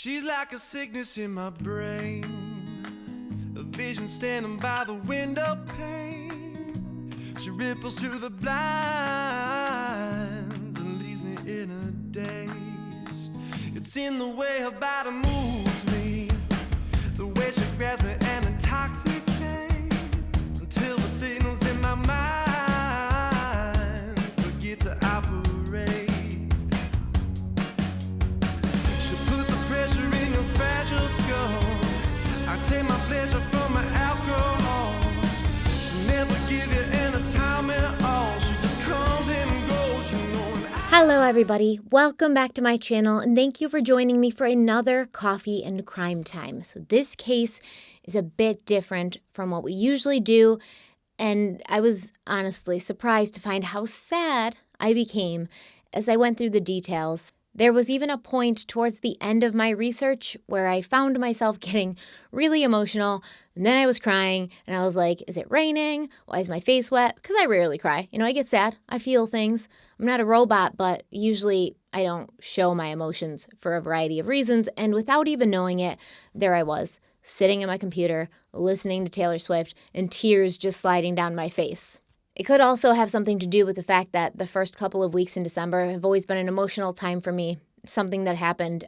She's like a sickness in my brain, a vision standing by the window pane. She ripples through the blinds and leaves me in a daze. It's in the way her body moves me, the way she grabs me and intoxicates, until the signals in my mind forget to operate. I take my pleasure from my alcohol. She'll never give you any time at all. She just comes and goes, you know. Hello everybody, welcome back to my channel and thank you for joining me for another coffee and crime time. So this case is a bit different from what we usually do, and I was honestly surprised to find how sad I became as I went through the details. There was even a point towards the end of my research where I found myself getting really emotional, and then I was crying, and I was like, is it raining? Why is my face wet? Because I rarely cry. I get sad. I feel things. I'm not a robot, but usually I don't show my emotions for a variety of reasons, and without even knowing it, there I was, sitting at my computer, listening to Taylor Swift, and tears just sliding down my face. It could also have something to do with the fact that the first couple of weeks in December have always been an emotional time for me, something that happened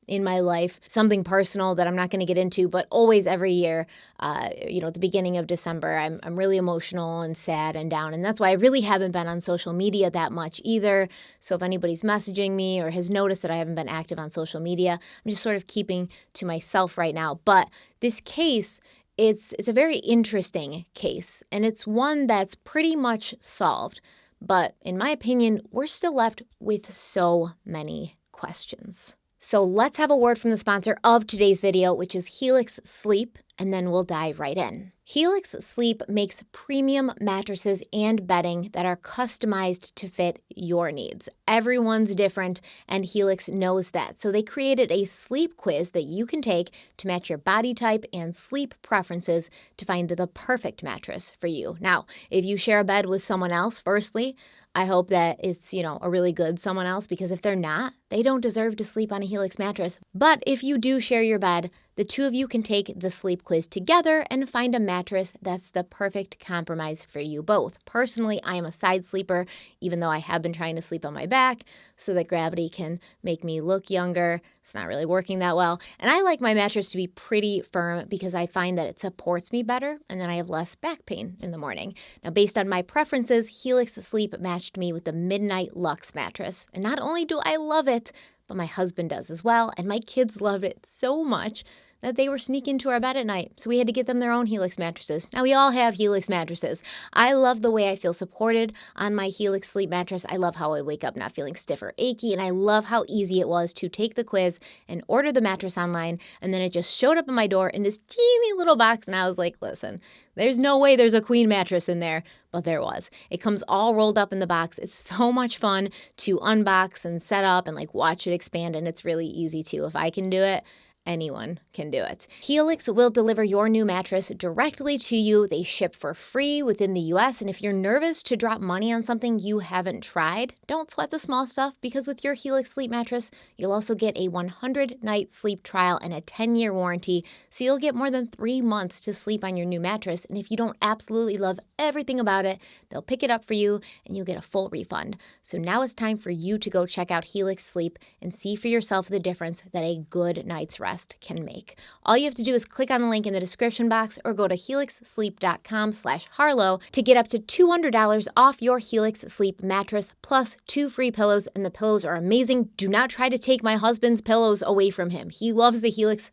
in my life, something personal that I'm not going to get into, but always every year, at the beginning of December, I'm really emotional and sad and down, and that's why I really haven't been on social media that much either. So if anybody's messaging me or has noticed that I haven't been active on social media, I'm just sort of keeping to myself right now. But this case, It's a very interesting case, and it's one that's pretty much solved. But in my opinion, we're still left with so many questions. So let's have a word from the sponsor of today's video, which is Helix Sleep, and then we'll dive right in. Helix Sleep makes premium mattresses and bedding that are customized to fit your needs. Everyone's different, and Helix knows that. So they created a sleep quiz that you can take to match your body type and sleep preferences to find the perfect mattress for you. Now, if you share a bed with someone else, firstly, I hope that it's, a really good someone else, because if they're not, they don't deserve to sleep on a Helix mattress. But if you do share your bed, the two of you can take the sleep quiz together and find a mattress that's the perfect compromise for you both. Personally, I am a side sleeper, even though I have been trying to sleep on my back so that gravity can make me look younger. It's not really working that well. And I like my mattress to be pretty firm because I find that it supports me better, and then I have less back pain in the morning. Now, based on my preferences, Helix Sleep matched me with the Midnight Luxe mattress. And not only do I love it, but my husband does as well, and my kids loved it so much that they were sneaking into our bed at night, so we had to get them their own Helix mattresses. Now, we all have Helix mattresses. I love the way I feel supported on my Helix Sleep mattress. I love how I wake up not feeling stiff or achy, and I love how easy it was to take the quiz and order the mattress online, and then it just showed up at my door in this teeny little box, and I was like, listen, there's no way there's a queen mattress in there, but there was. It comes all rolled up in the box. It's so much fun to unbox and set up and watch it expand, and it's really easy too. If I can do it, anyone can do it. Helix will deliver your new mattress directly to you. They ship for free within the US. And if you're nervous to drop money on something you haven't tried, don't sweat the small stuff, because with your Helix Sleep mattress, you'll also get a 100-night sleep trial and a 10-year warranty. So you'll get more than 3 months to sleep on your new mattress. And if you don't absolutely love everything about it, they'll pick it up for you and you'll get a full refund. So now it's time for you to go check out Helix Sleep and see for yourself the difference that a good night's rest can make. All you have to do is click on the link in the description box or go to helixsleep.com/Harlowe to get up to $200 off your Helix Sleep mattress plus 2 free pillows, and the pillows are amazing. Do not try to take my husband's pillows away from him. He loves the Helix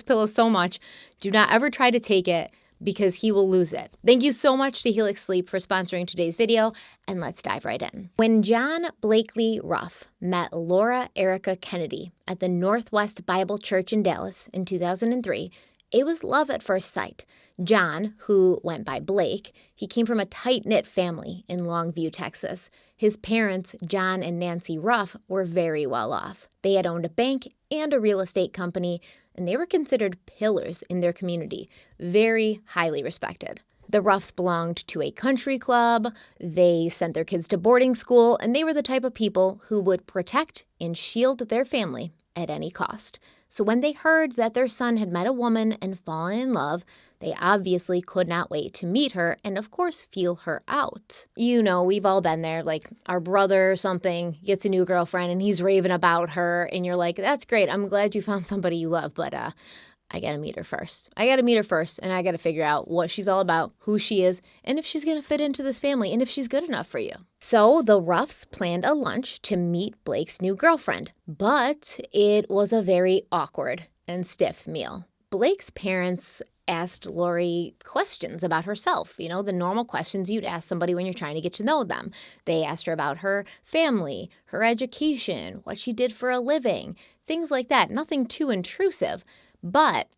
pillow so much. Do not ever try to take it, because he will lose it. Thank you so much to Helix Sleep for sponsoring today's video, and let's dive right in. When John Blakely Ruff met Laura Erica Kennedy at the Northwest Bible Church in Dallas in 2003, it was love at first sight. John, who went by Blake, he came from a tight-knit family in Longview, Texas. His parents, John and Nancy Ruff, were very well off. They had owned a bank and a real estate company, and they were considered pillars in their community, very highly respected. The Ruffs belonged to a country club, they sent their kids to boarding school, and they were the type of people who would protect and shield their family at any cost. So when they heard that their son had met a woman and fallen in love, they obviously could not wait to meet her and, of course, feel her out. You know, we've all been there, like our brother or something gets a new girlfriend and he's raving about her and you're like, that's great, I'm glad you found somebody you love, but I gotta meet her first. And I gotta figure out what she's all about, who she is, and if she's gonna fit into this family, and if she's good enough for you. So the Ruffs planned a lunch to meet Blake's new girlfriend, but it was a very awkward and stiff meal. Blake's parents asked Laurie questions about herself, you know, the normal questions you'd ask somebody when you're trying to get to know them. They asked her about her family, her education, what she did for a living, things like that, nothing too intrusive. But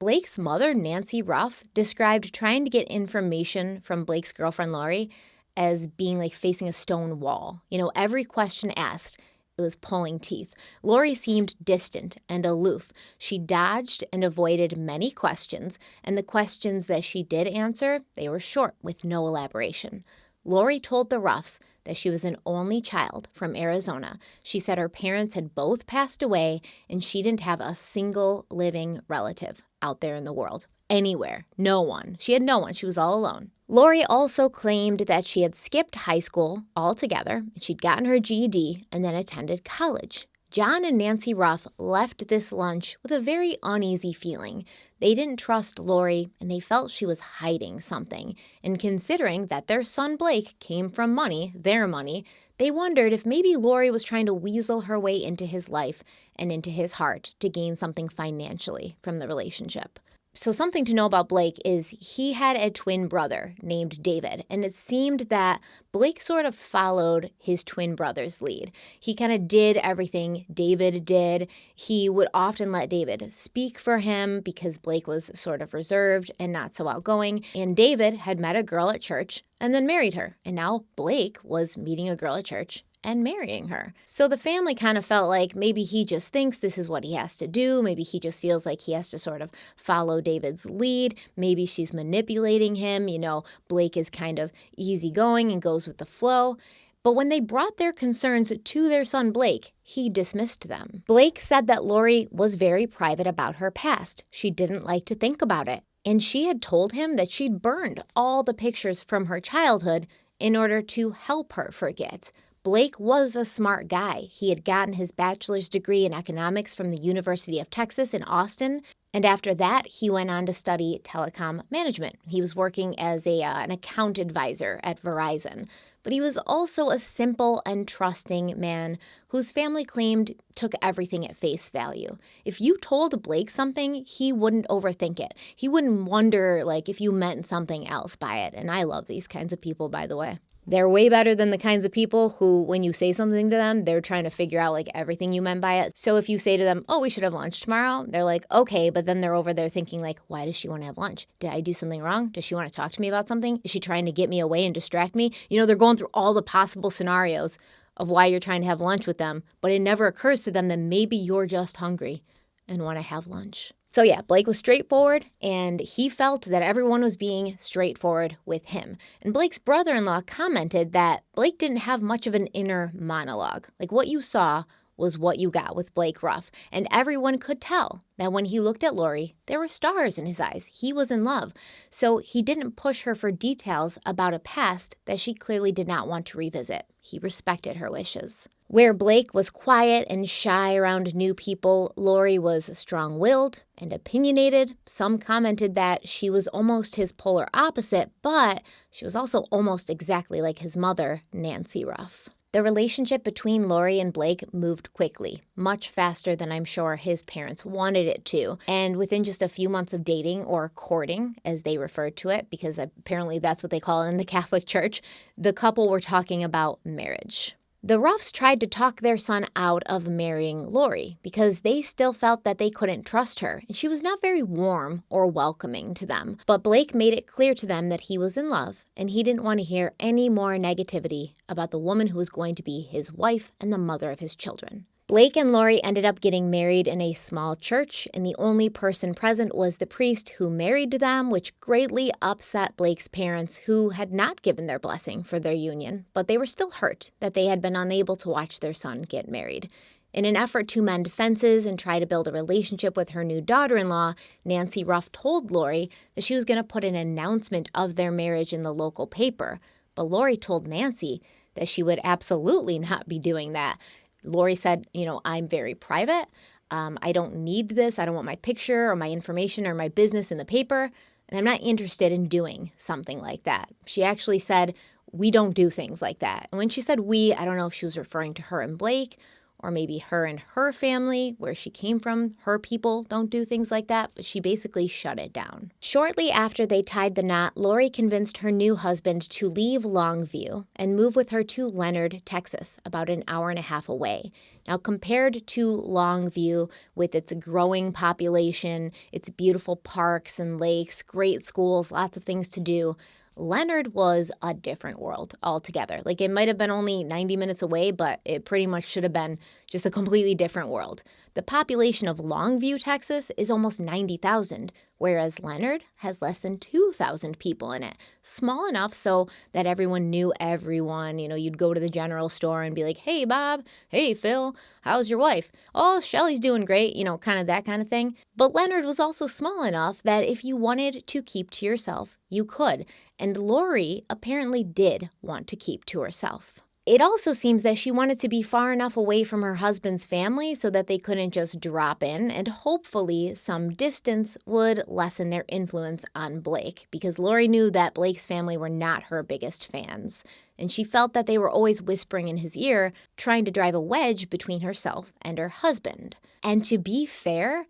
Blake's mother, Nancy Ruff, described trying to get information from Blake's girlfriend, Laurie, as being like facing a stone wall. You know, every question asked, it was pulling teeth. Laurie seemed distant and aloof. She dodged and avoided many questions, and the questions that she did answer, they were short with no elaboration. Laurie told the Ruffs that she was an only child from Arizona. She said her parents had both passed away and she didn't have a single living relative out there in the world. Anywhere. No one. She had no one. She was all alone. Laurie also claimed that she had skipped high school altogether. She'd gotten her GED and then attended college. John and Nancy Ruff left this lunch with a very uneasy feeling. They didn't trust Laurie, and they felt she was hiding something. And considering that their son Blake came from money, their money, they wondered if maybe Laurie was trying to weasel her way into his life and into his heart to gain something financially from the relationship. So something to know about Blake is he had a twin brother named David, and it seemed that Blake sort of followed his twin brother's lead. He kind of did everything David did. He would often let David speak for him because Blake was sort of reserved and not so outgoing. And David had met a girl at church and then married her. And now Blake was meeting a girl at church and marrying her. So the family kind of felt like maybe he just thinks this is what he has to do. Maybe he just feels like he has to sort of follow David's lead. Maybe she's manipulating him. You know, Blake is kind of easygoing and goes with the flow. But when they brought their concerns to their son Blake, he dismissed them. Blake said that Laurie was very private about her past. She didn't like to think about it. And she had told him that she'd burned all the pictures from her childhood in order to help her forget. Blake was a smart guy. He had gotten his bachelor's degree in economics from the University of Texas in Austin, and after that, he went on to study telecom management. He was working as an account advisor at Verizon. But he was also a simple and trusting man whose family claimed took everything at face value. If you told Blake something, he wouldn't overthink it. He wouldn't wonder, like, if you meant something else by it. And I love these kinds of people, by the way. They're way better than the kinds of people who, when you say something to them, they're trying to figure out like everything you meant by it. So if you say to them, oh, we should have lunch tomorrow, they're like, okay, but then they're over there thinking like, why does she want to have lunch? Did I do something wrong? Does she want to talk to me about something? Is she trying to get me away and distract me? You know, they're going through all the possible scenarios of why you're trying to have lunch with them, but it never occurs to them that maybe you're just hungry and want to have lunch. So yeah, Blake was straightforward, and he felt that everyone was being straightforward with him. And Blake's brother-in-law commented that Blake didn't have much of an inner monologue. Like what you saw was what you got with Blake Ruff. And everyone could tell that when he looked at Laurie, there were stars in his eyes. He was in love. So he didn't push her for details about a past that she clearly did not want to revisit. He respected her wishes. Where Blake was quiet and shy around new people, Laurie was strong-willed and opinionated. Some commented that she was almost his polar opposite, but she was also almost exactly like his mother, Nancy Ruff. The relationship between Laurie and Blake moved quickly, much faster than I'm sure his parents wanted it to. And within just a few months of dating, or courting, as they referred to it, because apparently that's what they call it in the Catholic Church, the couple were talking about marriage. The Ruffs tried to talk their son out of marrying Laurie because they still felt that they couldn't trust her, and she was not very warm or welcoming to them. But Blake made it clear to them that he was in love, and he didn't want to hear any more negativity about the woman who was going to be his wife and the mother of his children. Blake and Laurie ended up getting married in a small church, and the only person present was the priest who married them, which greatly upset Blake's parents, who had not given their blessing for their union, but they were still hurt that they had been unable to watch their son get married. In an effort to mend fences and try to build a relationship with her new daughter-in-law, Nancy Ruff told Laurie that she was going to put an announcement of their marriage in the local paper. But Laurie told Nancy that she would absolutely not be doing that. Laurie said, I'm very private. I don't need this. I don't want my picture or my information or my business in the paper. And I'm not interested in doing something like that. She actually said, we don't do things like that. And when she said we, I don't know if she was referring to her and Blake, or maybe her and her family, where she came from. Her people don't do things like that, but she basically shut it down. Shortly after they tied the knot, Laurie convinced her new husband to leave Longview and move with her to Leonard, Texas, about an hour and a half away. Now, compared to Longview, with its growing population, its beautiful parks and lakes, great schools, lots of things to do, Leonard was a different world altogether. Like, it might have been only 90 minutes away, but it pretty much should have been just a completely different world. The population of Longview, Texas is almost 90,000, whereas Leonard has less than 2,000 people in it. Small enough so that everyone knew everyone. You'd go to the general store and be like, hey, Bob, hey, Phil, how's your wife? Oh, Shelly's doing great, kind of that kind of thing. But Leonard was also small enough that if you wanted to keep to yourself, you could. And Laurie apparently did want to keep to herself. It also seems that she wanted to be far enough away from her husband's family so that they couldn't just drop in, and hopefully some distance would lessen their influence on Blake, because Laurie knew that Blake's family were not her biggest fans, and she felt that they were always whispering in his ear, trying to drive a wedge between herself and her husband. And to be fair,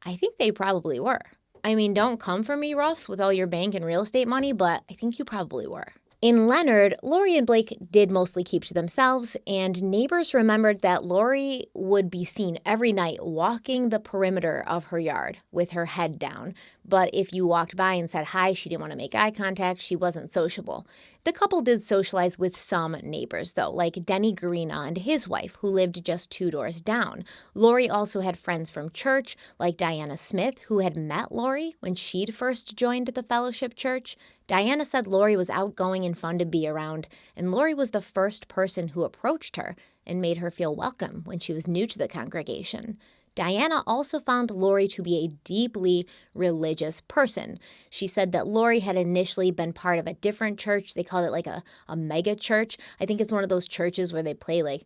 I think they probably were. I mean, don't come for me, Ruffs, with all your bank and real estate money, but I think you probably were. In Leonard, Laurie and Blake did mostly keep to themselves, and neighbors remembered that Laurie would be seen every night walking the perimeter of her yard with her head down. But if you walked by and said hi, she didn't want to make eye contact. She wasn't sociable. The couple did socialize with some neighbors, though, like Denny Garina and his wife, who lived just 2 doors down. Laurie also had friends from church, like Diana Smith, who had met Laurie when she'd first joined the Fellowship Church. Diana said Laurie was outgoing and fun to be around, and Laurie was the first person who approached her and made her feel welcome when she was new to the congregation. Diana also found Laurie to be a deeply religious person. She said that Laurie had initially been part of a different church. They called it like a mega church. I think it's one of those churches where they play like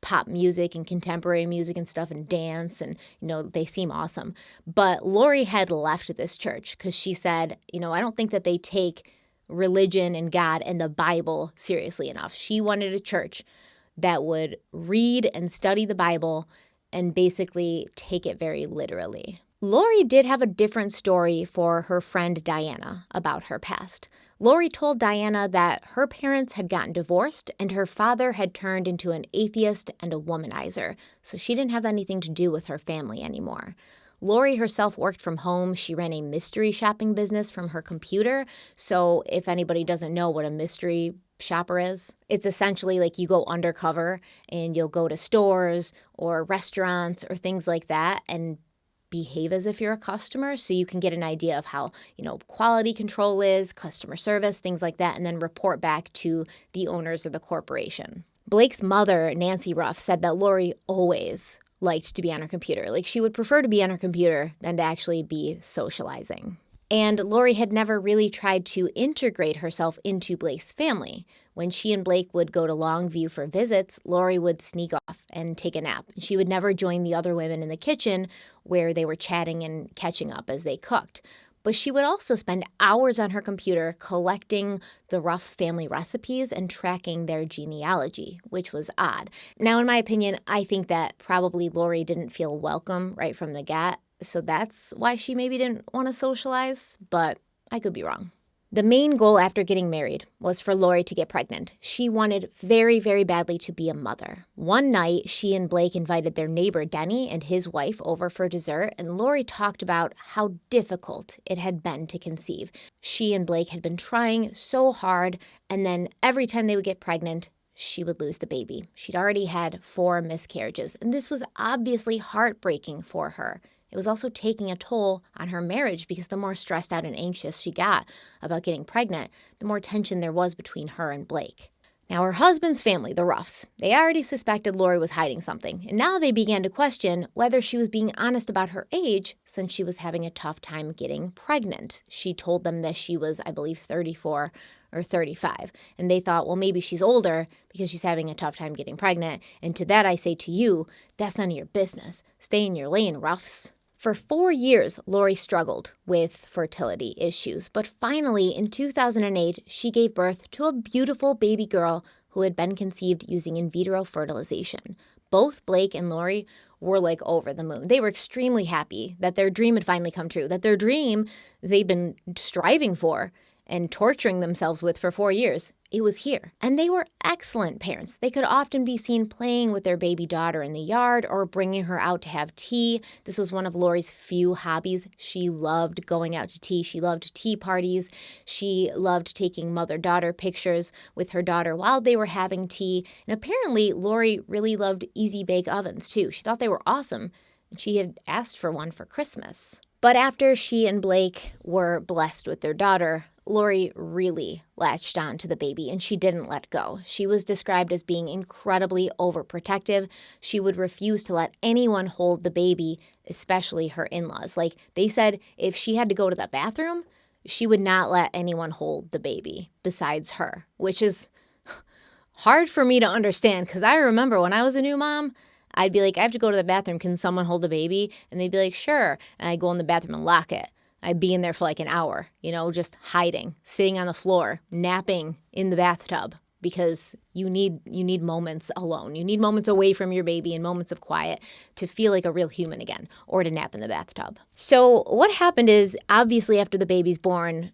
pop music and contemporary music and stuff and dance, and they seem awesome. But Laurie had left this church because she said, I don't think that they take religion and God and the Bible seriously enough. She wanted a church that would read and study the Bible and basically take it very literally. Laurie did have a different story for her friend Diana about her past. Laurie told Diana that her parents had gotten divorced and her father had turned into an atheist and a womanizer, so she didn't have anything to do with her family anymore. Laurie herself worked from home. She ran a mystery shopping business from her computer, so if anybody doesn't know what a mystery shopper is, it's essentially like you go undercover and you'll go to stores or restaurants or things like that and behave as if you're a customer so you can get an idea of how, quality control is, customer service, things like that, and then report back to the owners of the corporation. Blake's mother, Nancy Ruff, said that Laurie always liked to be on her computer. Like, she would prefer to be on her computer than to actually be socializing. And Laurie had never really tried to integrate herself into Blake's family. When she and Blake would go to Longview for visits, Laurie would sneak off and take a nap. She would never join the other women in the kitchen where they were chatting and catching up as they cooked. But she would also spend hours on her computer collecting the Ruff family recipes and tracking their genealogy, which was odd. Now, in my opinion, I think that probably Laurie didn't feel welcome right from the get. So that's why she maybe didn't want to socialize, but I could be wrong. The main goal after getting married was for Laurie to get pregnant. She wanted very, very badly to be a mother. One night, she and Blake invited their neighbor Denny and his wife over for dessert, and Laurie talked about how difficult it had been to conceive. She and Blake had been trying so hard, and then every time they would get pregnant, she would lose the baby. She'd already had 4 miscarriages, and this was obviously heartbreaking for her. It was also taking a toll on her marriage because the more stressed out and anxious she got about getting pregnant, the more tension there was between her and Blake. Now, her husband's family, the Ruffs, they already suspected Laurie was hiding something, and now they began to question whether she was being honest about her age since she was having a tough time getting pregnant. She told them that she was, I believe, 34 or 35, and they thought, well, maybe she's older because she's having a tough time getting pregnant, and to that I say to you, that's none of your business. Stay in your lane, Ruffs. For 4 years, Laurie struggled with fertility issues, but finally in 2008, she gave birth to a beautiful baby girl who had been conceived using in vitro fertilization. Both Blake and Laurie were like over the moon. They were extremely happy that their dream had finally come true, that their dream they'd been striving for and torturing themselves with for 4 years, it was here. And they were excellent parents. They could often be seen playing with their baby daughter in the yard or bringing her out to have tea. This was one of Laurie's few hobbies. She loved going out to tea. She loved tea parties. She loved taking mother-daughter pictures with her daughter while they were having tea. And apparently, Laurie really loved easy bake ovens too. She thought they were awesome. And she had asked for one for Christmas. But after she and Blake were blessed with their daughter, Laurie really latched on to the baby and she didn't let go. She was described as being incredibly overprotective. She would refuse to let anyone hold the baby, especially her in-laws. Like they said, if she had to go to the bathroom, she would not let anyone hold the baby besides her, which is hard for me to understand because I remember when I was a new mom, I'd be like, I have to go to the bathroom. Can someone hold the baby? And they'd be like, sure. And I'd go in the bathroom and lock it. I'd be in there for like an hour, just hiding, sitting on the floor, napping in the bathtub because you need moments alone. You need moments away from your baby and moments of quiet to feel like a real human again or to nap in the bathtub. So what happened is obviously after the baby's born,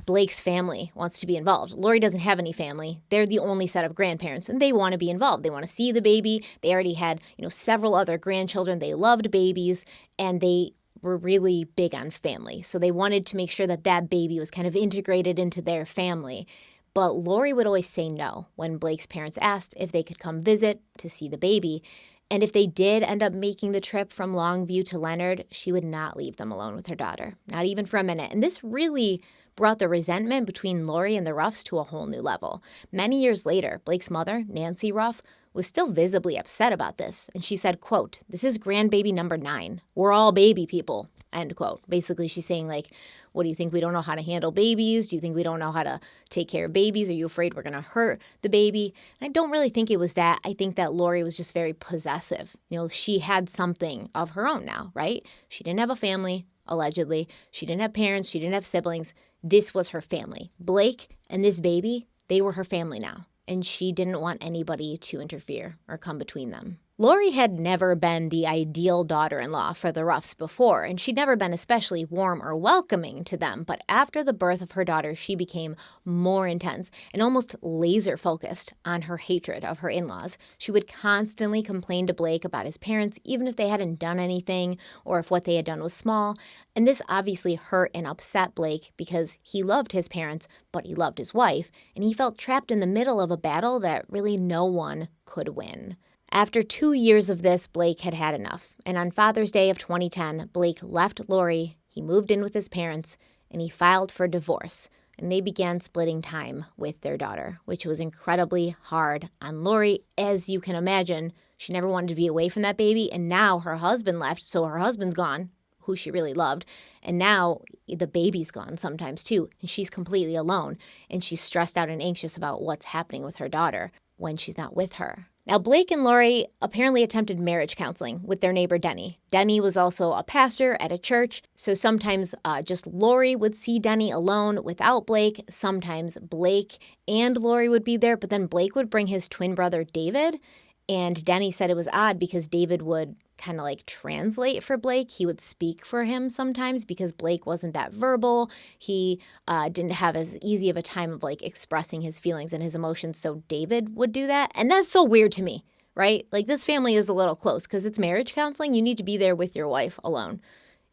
Blake's family wants to be involved. Laurie doesn't have any family. They're the only set of grandparents, and they want to be involved. They want to see the baby. They already had, several other grandchildren. They loved babies, and they were really big on family. So they wanted to make sure that that baby was kind of integrated into their family. But Laurie would always say no when Blake's parents asked if they could come visit to see the baby. And if they did end up making the trip from Longview to Leonard, she would not leave them alone with her daughter, not even for a minute. And this really brought the resentment between Laurie and the Ruffs to a whole new level. Many years later, Blake's mother, Nancy Ruff, was still visibly upset about this. And she said, quote, "This is grandbaby number 9. We're all baby people," end quote. Basically, she's saying like, what do you think we don't know how to handle babies? Do you think we don't know how to take care of babies? Are you afraid we're going to hurt the baby? And I don't really think it was that. I think that Laurie was just very possessive. She had something of her own now, right? She didn't have a family, allegedly. She didn't have parents. She didn't have siblings. This was her family. Blake and this baby, they were her family now. And she didn't want anybody to interfere or come between them. Laurie had never been the ideal daughter-in-law for the Ruffs before, and she'd never been especially warm or welcoming to them. But after the birth of her daughter, she became more intense and almost laser-focused on her hatred of her in-laws. She would constantly complain to Blake about his parents, even if they hadn't done anything or if what they had done was small. And this obviously hurt and upset Blake because he loved his parents, but he loved his wife, and he felt trapped in the middle of a battle that really no one could win. After 2 years of this, Blake had had enough. And on Father's Day of 2010, Blake left Laurie, he moved in with his parents, and he filed for divorce. And they began splitting time with their daughter, which was incredibly hard on Laurie. As you can imagine, she never wanted to be away from that baby, and now her husband left, so her husband's gone, who she really loved. And now the baby's gone sometimes too, and she's completely alone. And she's stressed out and anxious about what's happening with her daughter when she's not with her. Now, Blake and Laurie apparently attempted marriage counseling with their neighbor Denny. Denny was also a pastor at a church, so sometimes just Laurie would see Denny alone without Blake. Sometimes Blake and Laurie would be there, but then Blake would bring his twin brother David. And Denny said it was odd because David would kind of like translate for Blake. He would speak for him sometimes because Blake wasn't that verbal. He didn't have as easy of a time of like expressing his feelings and his emotions. So David would do that. And that's so weird to me, right? Like this family is a little close because it's marriage counseling. You need to be there with your wife alone.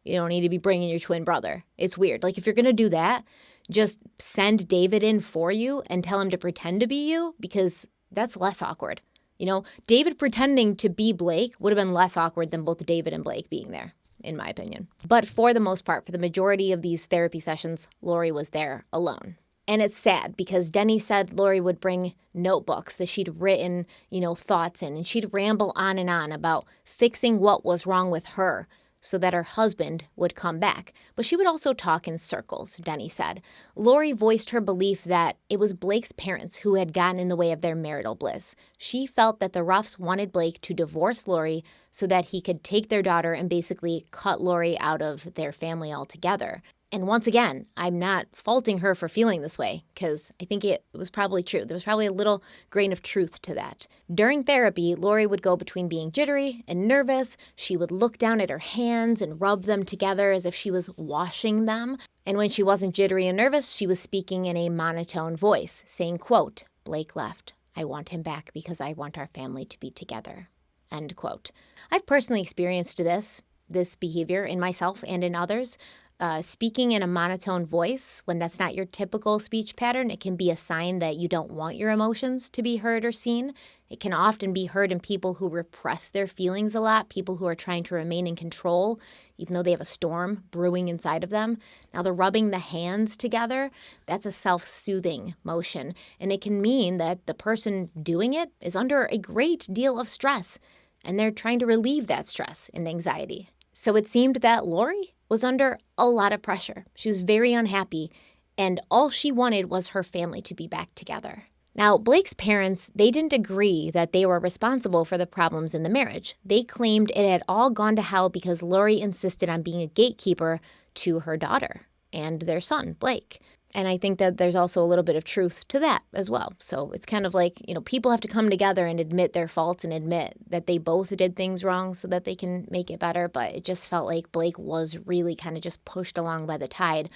You don't need to be bringing your twin brother. It's weird. Like if you're going to do that, just send David in for you and tell him to pretend to be you because that's less awkward. David pretending to be Blake would have been less awkward than both David and Blake being there, in my opinion. But for the most part, for the majority of these therapy sessions, Laurie was there alone. And it's sad because Denny said Laurie would bring notebooks that she'd written, thoughts in, and she'd ramble on and on about fixing what was wrong with her so that her husband would come back. But she would also talk in circles, Denny said. Laurie voiced her belief that it was Blake's parents who had gotten in the way of their marital bliss. She felt that the Ruffs wanted Blake to divorce Laurie so that he could take their daughter and basically cut Laurie out of their family altogether. And once again, I'm not faulting her for feeling this way, because I think it was probably true. There was probably a little grain of truth to that. During therapy, Laurie would go between being jittery and nervous. She would look down at her hands and rub them together as if she was washing them. And when she wasn't jittery and nervous, she was speaking in a monotone voice, saying, quote, "Blake left. I want him back because I want our family to be together." End quote. I've personally experienced this behavior in myself and in others. Speaking in a monotone voice, when that's not your typical speech pattern, it can be a sign that you don't want your emotions to be heard or seen. It can often be heard in people who repress their feelings a lot, people who are trying to remain in control, even though they have a storm brewing inside of them. Now, the rubbing the hands together, that's a self-soothing motion, and it can mean that the person doing it is under a great deal of stress, and they're trying to relieve that stress and anxiety. So it seemed that Laurie was under a lot of pressure. She was very unhappy, and all she wanted was her family to be back together. Now, Blake's parents, they didn't agree that they were responsible for the problems in the marriage. They claimed it had all gone to hell because Laurie insisted on being a gatekeeper to her daughter and their son, Blake. And I think that there's also a little bit of truth to that as well. So it's kind of like, people have to come together and admit their faults and admit that they both did things wrong so that they can make it better. But it just felt like Blake was really kind of just pushed along by the tide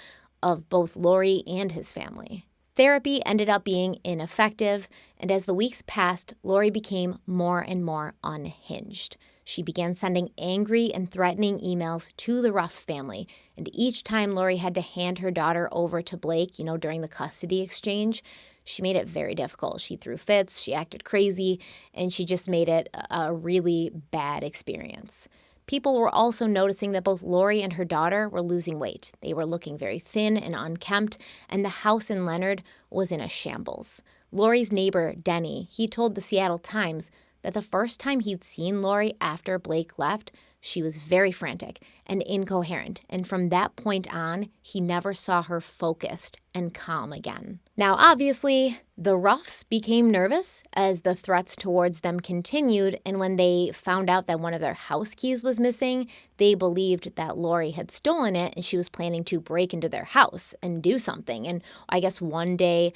of both Laurie and his family. Therapy ended up being ineffective, and as the weeks passed, Laurie became more and more unhinged. She began sending angry and threatening emails to the Ruff family, and each time Laurie had to hand her daughter over to Blake, during the custody exchange, she made it very difficult. She threw fits, she acted crazy, and she just made it a really bad experience. People were also noticing that both Laurie and her daughter were losing weight. They were looking very thin and unkempt, and the house in Leonard was in a shambles. Laurie's neighbor, Denny, he told the Seattle Times that the first time he'd seen Laurie after Blake left, she was very frantic and incoherent, and from that point on, he never saw her focused and calm again. Now, obviously, the Ruffs became nervous as the threats towards them continued, and when they found out that one of their house keys was missing, they believed that Laurie had stolen it and she was planning to break into their house and do something. And I guess one day,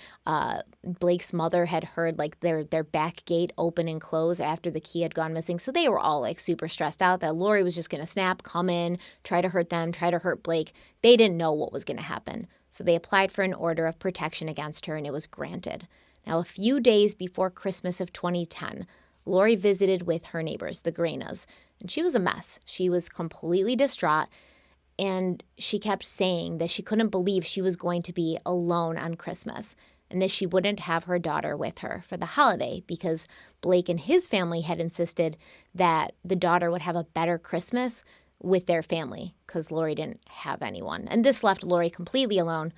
Blake's mother had heard their back gate open and close after the key had gone missing, so they were all super stressed out that Laurie was just going to snap, come in, try to hurt them, try to hurt Blake. They didn't know what was going to happen. So they applied for an order of protection against her, and it was granted. Now, a few days before Christmas of 2010, Laurie visited with her neighbors, the Grainas, and she was a mess. She was completely distraught, and she kept saying that she couldn't believe she was going to be alone on Christmas and that she wouldn't have her daughter with her for the holiday because Blake and his family had insisted that the daughter would have a better Christmas with their family because Laurie didn't have anyone. And this left Laurie completely alone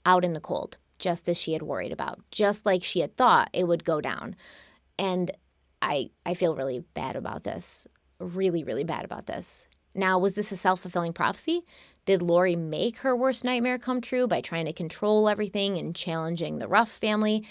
out in the cold, just as she had worried about, just like she had thought it would go down. And I feel really bad about this, really, really bad about this. Now, was this a self-fulfilling prophecy? Did Laurie make her worst nightmare come true by trying to control everything and challenging the Ruff family?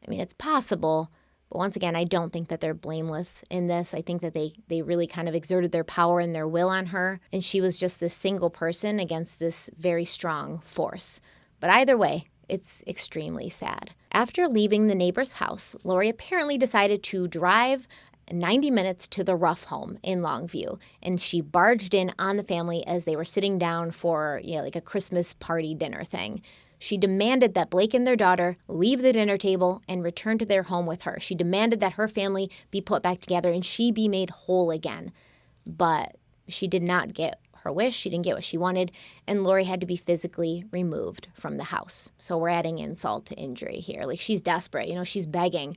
I mean, it's possible. But once again, I don't think that they're blameless in this. I think that they really kind of exerted their power and their will on her, and she was just this single person against this very strong force. But either way, it's extremely sad. After leaving the neighbor's house, Laurie apparently decided to drive 90 minutes to the Ruff home in Longview, and she barged in on the family as they were sitting down for, like a Christmas party dinner thing. She demanded that Blake and their daughter leave the dinner table and return to their home with her. She demanded that her family be put back together and she be made whole again. But she did not get her wish. She didn't get what she wanted, and Laurie had to be physically removed from the house. So we're adding insult to injury here. She's desperate. She's begging.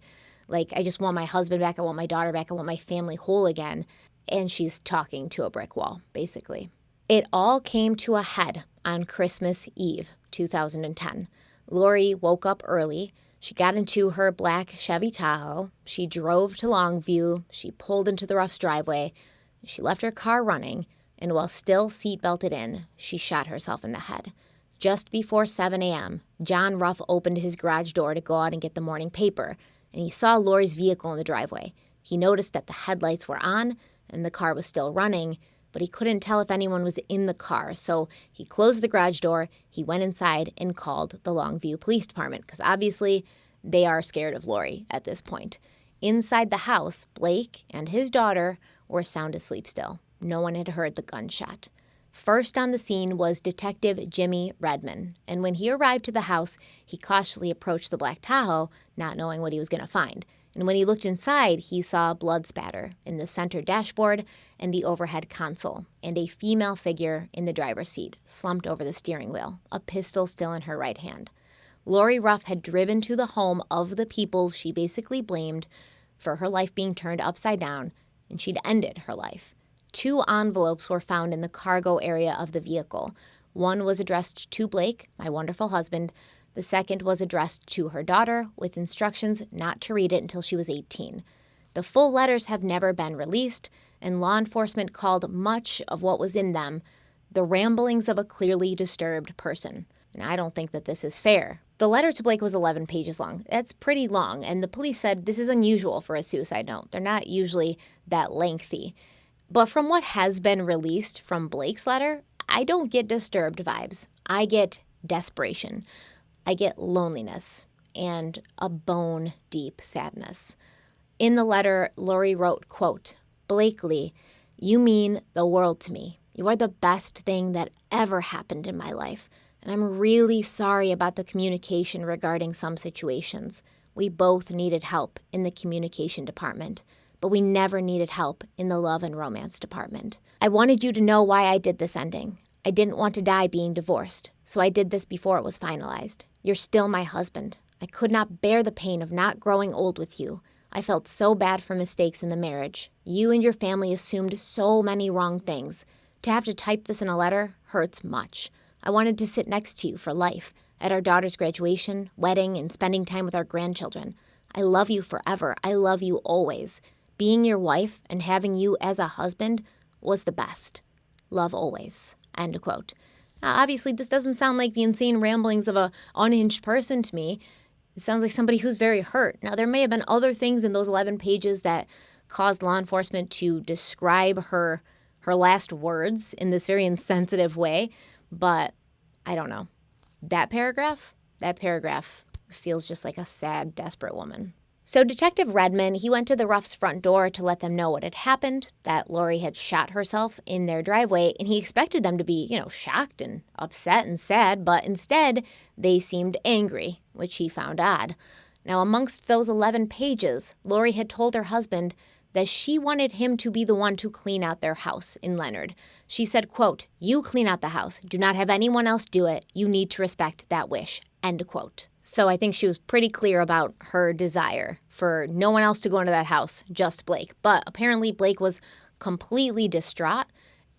I just want my husband back. I want my daughter back. I want my family whole again. And she's talking to a brick wall, basically. It all came to a head on Christmas Eve, 2010. Laurie woke up early. She got into her black Chevy Tahoe. She drove to Longview. She pulled into the Ruffs' driveway. She left her car running, and while still seatbelted in, she shot herself in the head. Just before 7 a.m., John Ruff opened his garage door to go out and get the morning paper, and he saw Laurie's vehicle in the driveway. He noticed that the headlights were on and the car was still running, but he couldn't tell if anyone was in the car, so he closed the garage door, he went inside and called the Longview Police Department, because obviously they are scared of Laurie at this point. Inside the house, Blake and his daughter were sound asleep still. No one had heard the gunshot. First on the scene was Detective Jimmy Redmond, and when he arrived to the house, he cautiously approached the black Tahoe, not knowing what he was going to find. And when he looked inside, he saw blood spatter in the center dashboard and the overhead console, and a female figure in the driver's seat, slumped over the steering wheel, a pistol still in her right hand. Laurie Ruff had driven to the home of the people she basically blamed for her life being turned upside down, and she'd ended her life. 2 envelopes were found in the cargo area of the vehicle. One was addressed to Blake, my wonderful husband. The second was addressed to her daughter with instructions not to read it until she was 18. The full letters have never been released, and law enforcement called much of what was in them the ramblings of a clearly disturbed person. And I don't think that this is fair. The letter to Blake was 11 pages long. That's pretty long, and the police said this is unusual for a suicide note. They're not usually that lengthy. But from what has been released from Blake's letter, I don't get disturbed vibes. I get desperation. I get loneliness and a bone-deep sadness. In the letter, Laurie wrote, quote, "Blakely, you mean the world to me. You are the best thing that ever happened in my life, and I'm really sorry about the communication regarding some situations. We both needed help in the communication department, but we never needed help in the love and romance department. I wanted you to know why I did this ending. I didn't want to die being divorced, so I did this before it was finalized. You're still my husband. I could not bear the pain of not growing old with you. I felt so bad for mistakes in the marriage. You and your family assumed so many wrong things. To have to type this in a letter hurts much. I wanted to sit next to you for life, at our daughter's graduation, wedding, and spending time with our grandchildren. I love you forever. I love you always. Being your wife and having you as a husband was the best. Love always." End quote. Now, obviously, this doesn't sound like the insane ramblings of a unhinged person to me. It sounds like somebody who's very hurt. Now, there may have been other things in those 11 pages that caused law enforcement to describe her last words in this very insensitive way, but I don't know. That paragraph feels just like a sad, desperate woman. So Detective Redmond, he went to the Ruffs' front door to let them know what had happened, that Laurie had shot herself in their driveway, and he expected them to be, shocked and upset and sad, but instead they seemed angry, which he found odd. Now, amongst those 11 pages, Laurie had told her husband that she wanted him to be the one to clean out their house in Leonard. She said, quote, "You clean out the house. Do not have anyone else do it. You need to respect that wish." End quote. So I think she was pretty clear about her desire for no one else to go into that house, just Blake. But apparently Blake was completely distraught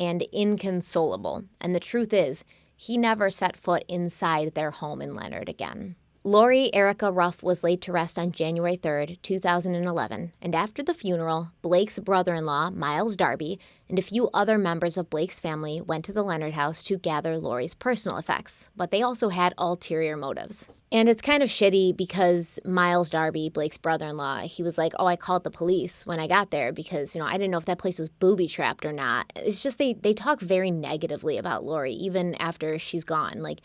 and inconsolable. And the truth is, he never set foot inside their home in Leonard again. Laurie Erica Ruff was laid to rest on January 3rd, 2011, and after the funeral, Blake's brother-in-law, Miles Darby, and a few other members of Blake's family went to the Leonard house to gather Laurie's personal effects, but they also had ulterior motives. And it's kind of shitty because Miles Darby, Blake's brother-in-law, he was like, "Oh, I called the police when I got there because, I didn't know if that place was booby-trapped or not." It's just they talk very negatively about Laurie, even after she's gone. Like,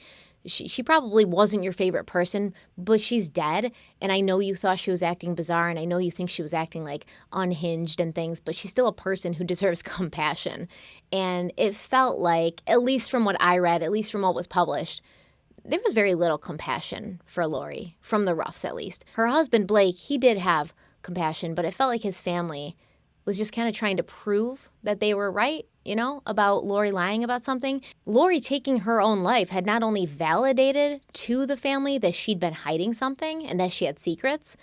she probably wasn't your favorite person, but she's dead, and I know you thought she was acting bizarre, and I know you think she was acting, like, unhinged and things, but she's still a person who deserves compassion. And it felt like, at least from what I read, at least from what was published, there was very little compassion for Laurie, from the Ruffs at least. Her husband, Blake, he did have compassion, but it felt like his family was just kind of trying to prove that they were right, about Laurie lying about something. Laurie taking her own life had not only validated to the family that she'd been hiding something and that she had secrets,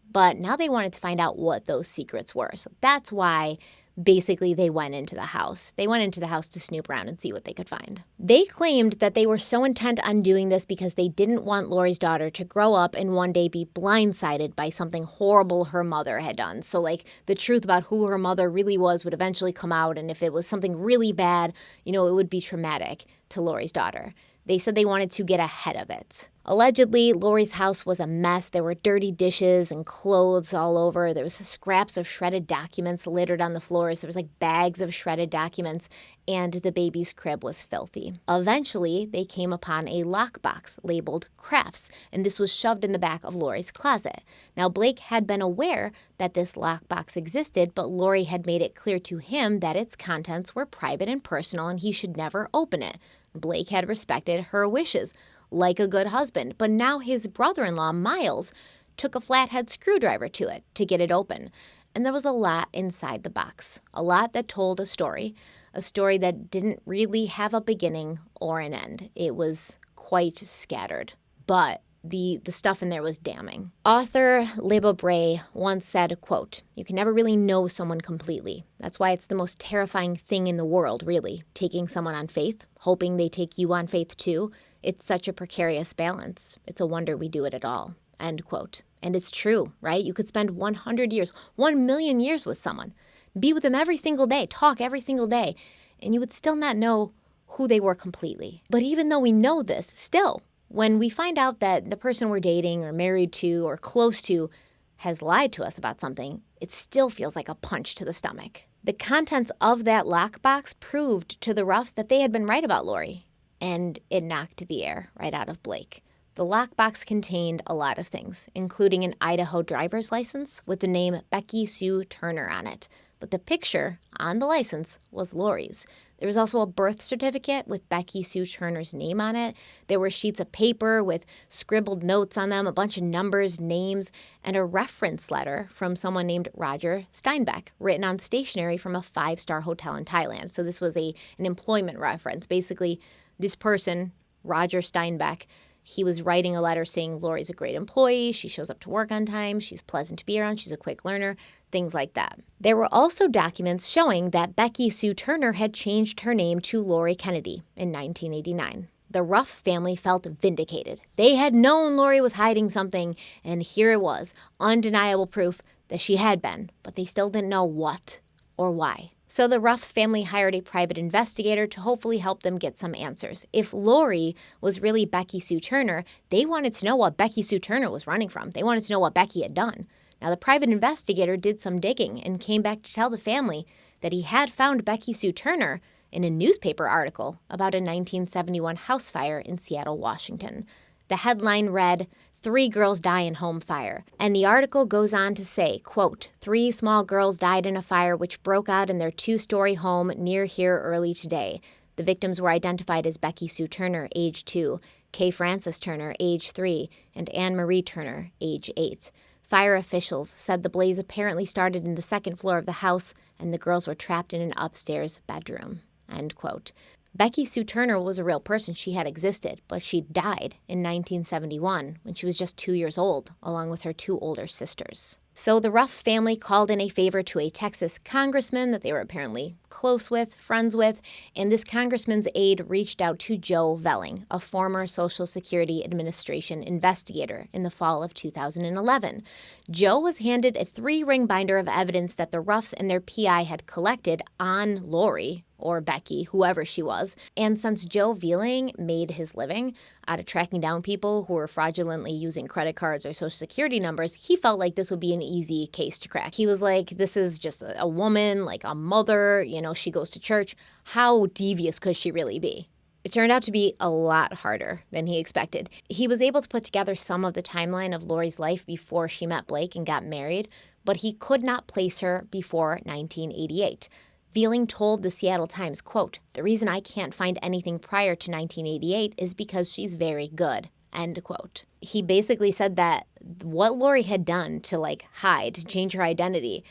but now they wanted to find out what those secrets were. So that's why Basically, they went into the house. They went into the house to snoop around and see what they could find. They claimed that they were so intent on doing this because they didn't want Laurie's daughter to grow up and one day be blindsided by something horrible her mother had done. So, like, the truth about who her mother really was would eventually come out, and if it was something really bad, it would be traumatic to Laurie's daughter. They said they wanted to get ahead of it. Allegedly, Laurie's house was a mess. There were dirty dishes and clothes all over. There was scraps of shredded documents littered on the floors. There was like bags of shredded documents, and the baby's crib was filthy. Eventually, they came upon a lockbox labeled crafts, and this was shoved in the back of Laurie's closet. Now, Blake had been aware that this lockbox existed, but Laurie had made it clear to him that its contents were private and personal, and he should never open it. Blake had respected her wishes, like a good husband, but now his brother-in-law, Miles, took a flathead screwdriver to it to get it open. And there was a lot inside the box, a lot that told a story that didn't really have a beginning or an end. It was quite scattered, but the stuff in there was damning. Author Lebo Bray once said, quote, "You can never really know someone completely. That's why it's the most terrifying thing in the world, really, taking someone on faith, hoping they take you on faith too. It's such a precarious balance. It's a wonder we do it at all." End quote. And it's true, right? You could spend 100 years, 1 million years with someone, be with them every single day, talk every single day, and you would still not know who they were completely. But even though we know this, still, when we find out that the person we're dating or married to or close to has lied to us about something, it still feels like a punch to the stomach. The contents of that lockbox proved to the Ruffs that they had been right about Laurie, and it knocked the air right out of Blake. The lockbox contained a lot of things, including an Idaho driver's license with the name Becky Sue Turner on it. But the picture on the license was Laurie's. There was also a birth certificate with Becky Sue Turner's name on it. There were sheets of paper with scribbled notes on them, a bunch of numbers, names, and a reference letter from someone named Roger Steinbeck, written on stationery from a 5-star hotel in Thailand. So this was an employment reference. Basically, this person, Roger Steinbeck, he was writing a letter saying Laurie's a great employee, she shows up to work on time, she's pleasant to be around, she's a quick learner, things like that. There were also documents showing that Becky Sue Turner had changed her name to Laurie Kennedy in 1989. The Ruff family felt vindicated. They had known Laurie was hiding something, and here it was, undeniable proof that she had been, but they still didn't know what or why. So the Ruff family hired a private investigator to hopefully help them get some answers. If Laurie was really Becky Sue Turner, they wanted to know what Becky Sue Turner was running from. They wanted to know what Becky had done. Now, the private investigator did some digging and came back to tell the family that he had found Becky Sue Turner in a newspaper article about a 1971 house fire in Seattle, Washington. The headline read, "3 girls die in home fire." And the article goes on to say, quote, "3 small girls died in a fire which broke out in their 2-story home near here early today. The victims were identified as Becky Sue Turner, age 2, Kay Frances Turner, age 3, and Anne Marie Turner, age 8. Fire officials said the blaze apparently started in the 2nd floor of the house and the girls were trapped in an upstairs bedroom." End quote. Becky Sue Turner was a real person. She had existed, but she died in 1971 when she was just 2 years old, along with her 2 older sisters. So the Ruff family called in a favor to a Texas congressman that they were apparently close with, friends with, and this congressman's aide reached out to Joe Valling, a former Social Security Administration investigator, in the fall of 2011. Joe was handed a 3-ring binder of evidence that the Ruffs and their PI had collected on Laurie, or Becky, whoever she was. And since Joe Valling made his living out of tracking down people who were fraudulently using credit cards or social security numbers, he felt like this would be an easy case to crack. He was like, this is just a woman, like a mother, she goes to church. How devious could she really be? It turned out to be a lot harder than he expected. He was able to put together some of the timeline of Laurie's life before she met Blake and got married, but he could not place her before 1988. Valling told the Seattle Times, quote, "The reason I can't find anything prior to 1988 is because she's very good," end quote. He basically said that what Laurie had done to hide, change her identity,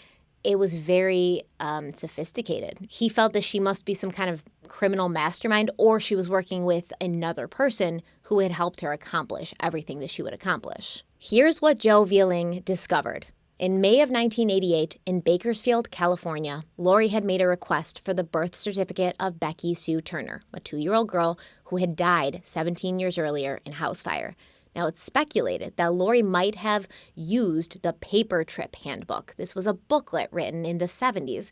it was very sophisticated. He felt that she must be some kind of criminal mastermind, or she was working with another person who had helped her accomplish everything that she would accomplish. Here's what Joe Valling discovered In May of 1988, in Bakersfield, California, Laurie had made a request for the birth certificate of Becky Sue Turner, a 2-year-old girl who had died 17 years earlier in house fire. Now, it's speculated that Laurie might have used the Paper Trip Handbook. This was a booklet written in the 70s,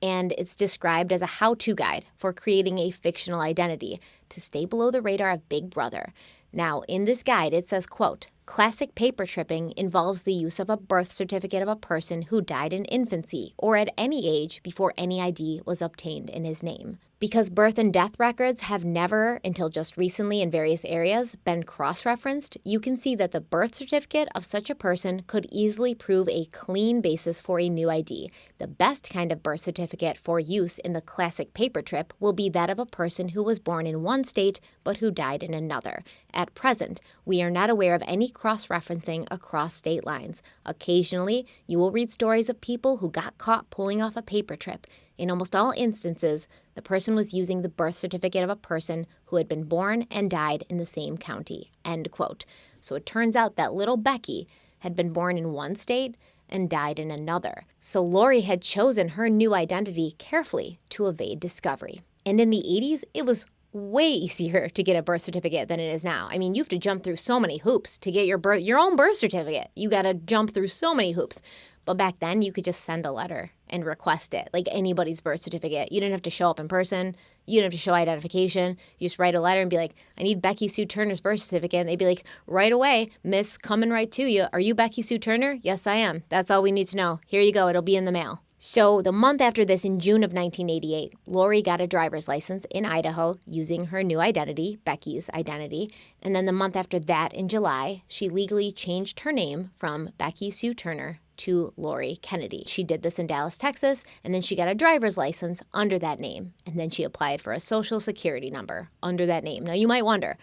and it's described as a how-to guide for creating a fictional identity to stay below the radar of Big Brother. Now, in this guide, it says, quote, "Classic paper tripping involves the use of a birth certificate of a person who died in infancy or at any age before any ID was obtained in his name. Because birth and death records have never, until just recently in various areas, been cross-referenced, you can see that the birth certificate of such a person could easily prove a clean basis for a new ID. The best kind of birth certificate for use in the classic paper trip will be that of a person who was born in one state but who died in another. At present, we are not aware of any cross-referencing across state lines. Occasionally, you will read stories of people who got caught pulling off a paper trip. In almost all instances, the person was using the birth certificate of a person who had been born and died in the same county." End quote. So it turns out that little Becky had been born in one state and died in another. So Laurie had chosen her new identity carefully to evade discovery. And in the 80s, it was way easier to get a birth certificate than it is now. I mean, you have to jump through so many hoops to get your own birth certificate. You got to jump through so many hoops. But back then, you could just send a letter and request it, like anybody's birth certificate. You didn't have to show up in person. You didn't have to show identification. You just write a letter and be like, "I need Becky Sue Turner's birth certificate." And they'd be like, "Right away, miss, coming right to you. Are you Becky Sue Turner?" "Yes, I am. That's all we need to know. Here you go. It'll be in the mail." So the month after this, in June of 1988, Laurie got a driver's license in Idaho using her new identity, Becky's identity. And then the month after that, in July, she legally changed her name from Becky Sue Turner to Laurie Kennedy. She did this in Dallas, Texas, and then she got a driver's license under that name. And then she applied for a social security number under that name. Now, you might wonder,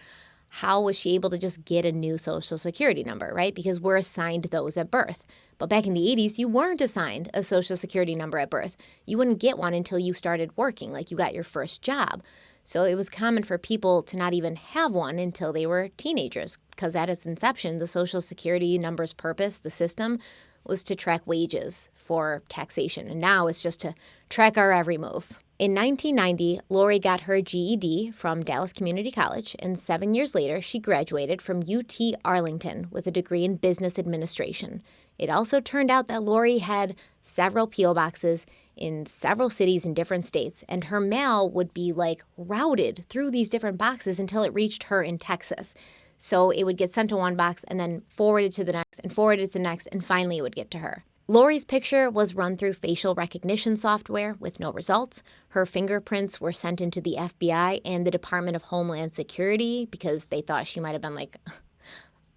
how was she able to just get a new social security number, right? Because we're assigned those at birth. But back in the 80s, you weren't assigned a social security number at birth. You wouldn't get one until you started working, like you got your first job. So it was common for people to not even have one until they were teenagers, because at its inception, the social security number's purpose, the system, was to track wages for taxation. And now it's just to track our every move. In 1990, Laurie got her GED from Dallas Community College, and 7 years later, she graduated from UT Arlington with a degree in business administration. It also turned out that Laurie had several P.O. boxes in several cities in different states, and her mail would be like routed through these different boxes until it reached her in Texas. So it would get sent to one box and then forwarded to the next and forwarded to the next, and finally it would get to her. Laurie's picture was run through facial recognition software with no results. Her fingerprints were sent into the FBI and the Department of Homeland Security because they thought she might have been like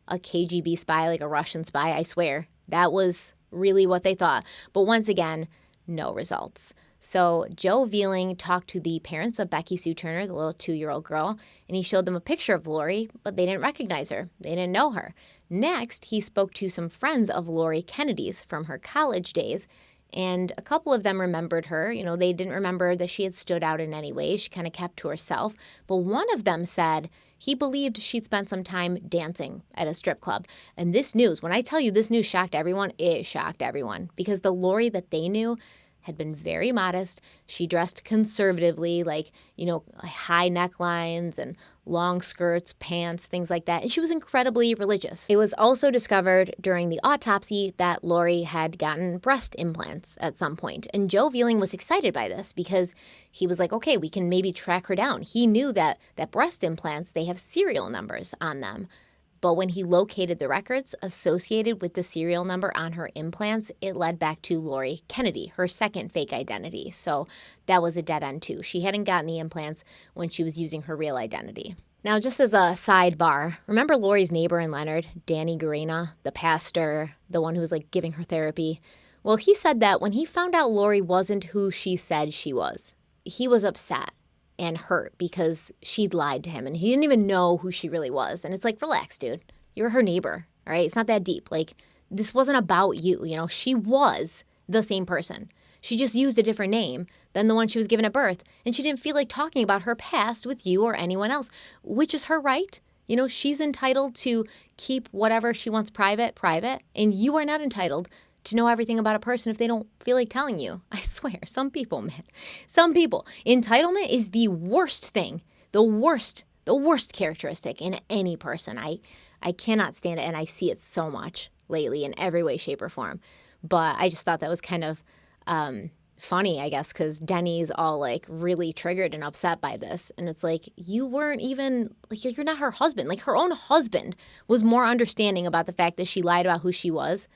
a KGB spy, like a Russian spy. I swear, that was really what they thought. But once again, no results. So Joe Valling talked to the parents of Becky Sue Turner, the little 2-year-old girl, and he showed them a picture of Laurie, but they didn't recognize her. They didn't know her. Next, he spoke to some friends of Laurie Kennedy's from her college days, and a couple of them remembered her. You know, they didn't remember that she had stood out in any way. She kind of kept to herself. But one of them said he believed she'd spent some time dancing at a strip club. And this news, when I tell you this news shocked everyone, it shocked everyone, because the Laurie that they knew had been very modest. She dressed conservatively, like, high necklines and long skirts, pants, things like that. And she was incredibly religious. It was also discovered during the autopsy that Laurie had gotten breast implants at some point. And Joe Valling was excited by this because he was like, okay, we can maybe track her down. He knew that breast implants, they have serial numbers on them. But when he located the records associated with the serial number on her implants, it led back to Laurie Kennedy, her second fake identity. So that was a dead end too. She hadn't gotten the implants when she was using her real identity. Now, just as a sidebar, remember Laurie's neighbor in Leonard, Danny Garena, the pastor, the one who was like giving her therapy? Well, he said that when he found out Laurie wasn't who she said she was, he was upset and hurt because she'd lied to him and he didn't even know who she really was. And it's like, relax, dude. You're her neighbor, all right? It's not that deep. Like, this wasn't about you, She was the same person. She just used a different name than the one she was given at birth. And she didn't feel like talking about her past with you or anyone else, which is her right. She's entitled to keep whatever she wants private, and you are not entitled to know everything about a person if they don't feel like telling you. I swear, some people, man. Some people. Entitlement is the worst thing, the worst characteristic in any person. I cannot stand it, and I see it so much lately in every way, shape, or form. But I just thought that was kind of funny, I guess, because Denny's all like really triggered and upset by this. And it's like, you weren't even, like, you're not her husband. Like, her own husband was more understanding about the fact that she lied about who she was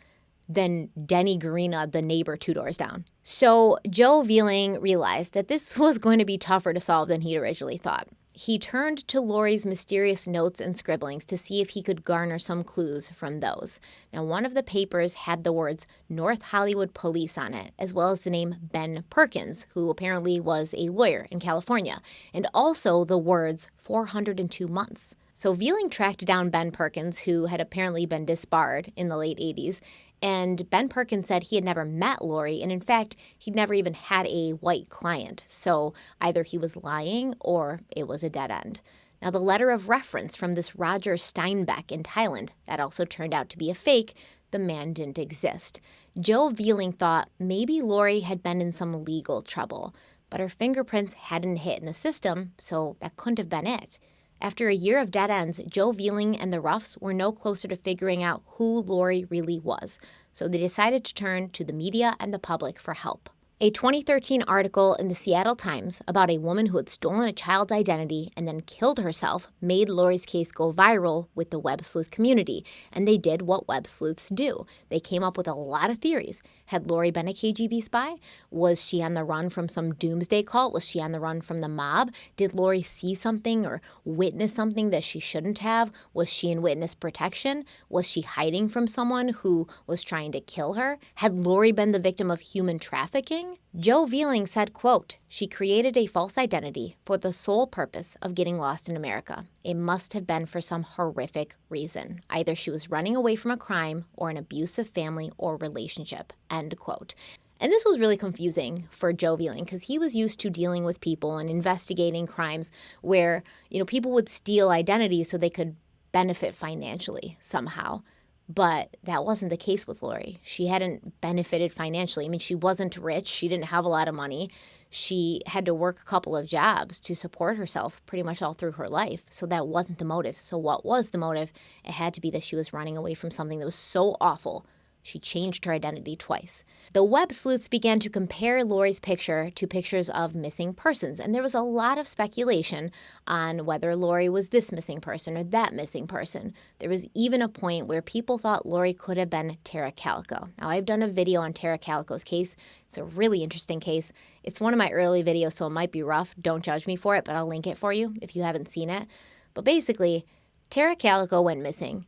than Denny Garina, the neighbor 2 doors down. So Joe Valling realized that this was going to be tougher to solve than he'd originally thought. He turned to Laurie's mysterious notes and scribblings to see if he could garner some clues from those. Now, one of the papers had the words North Hollywood Police on it, as well as the name Ben Perkins, who apparently was a lawyer in California, and also the words 402 months. So Valling tracked down Ben Perkins, who had apparently been disbarred in the late 80s, and Ben Perkins said he had never met Laurie, and in fact, he'd never even had a white client. So either he was lying or it was a dead end. Now, the letter of reference from this Roger Steinbeck in Thailand, that also turned out to be a fake. The man didn't exist. Joe Valling thought maybe Laurie had been in some legal trouble, but her fingerprints hadn't hit in the system, so that couldn't have been it. After a year of dead ends, Joe Valling and the Ruffs were no closer to figuring out who Laurie really was, so they decided to turn to the media and the public for help. A 2013 article in the Seattle Times about a woman who had stolen a child's identity and then killed herself made Laurie's case go viral with the web sleuth community, and they did what web sleuths do. They came up with a lot of theories. Had Laurie been a KGB spy? Was she on the run from some doomsday cult? Was she on the run from the mob? Did Laurie see something or witness something that she shouldn't have? Was she in witness protection? Was she hiding from someone who was trying to kill her? Had Laurie been the victim of human trafficking? Joe Valling said, quote, "She created a false identity for the sole purpose of getting lost in America. It must have been for some horrific reason. Either she was running away from a crime or an abusive family or relationship," end quote. And this was really confusing for Joe Valling because he was used to dealing with people and investigating crimes where, people would steal identities so they could benefit financially somehow. But that wasn't the case with Laurie. She hadn't benefited financially. I mean, she wasn't rich. She didn't have a lot of money. She had to work a couple of jobs to support herself pretty much all through her life. So that wasn't the motive. So what was the motive? It had to be that she was running away from something that was so awful. She changed her identity twice. The web sleuths began to compare Laurie's picture to pictures of missing persons, and there was a lot of speculation on whether Laurie was this missing person or that missing person. There was even a point where people thought Laurie could have been Tara Calico. Now, I've done a video on Tara Calico's case. It's a really interesting case. It's one of my early videos, so it might be rough. Don't judge me for it, but I'll link it for you if you haven't seen it. But basically, Tara Calico went missing,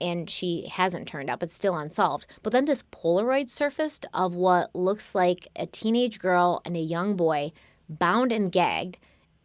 and she hasn't turned up. It's still unsolved. But then this Polaroid surfaced of what looks like a teenage girl and a young boy bound and gagged,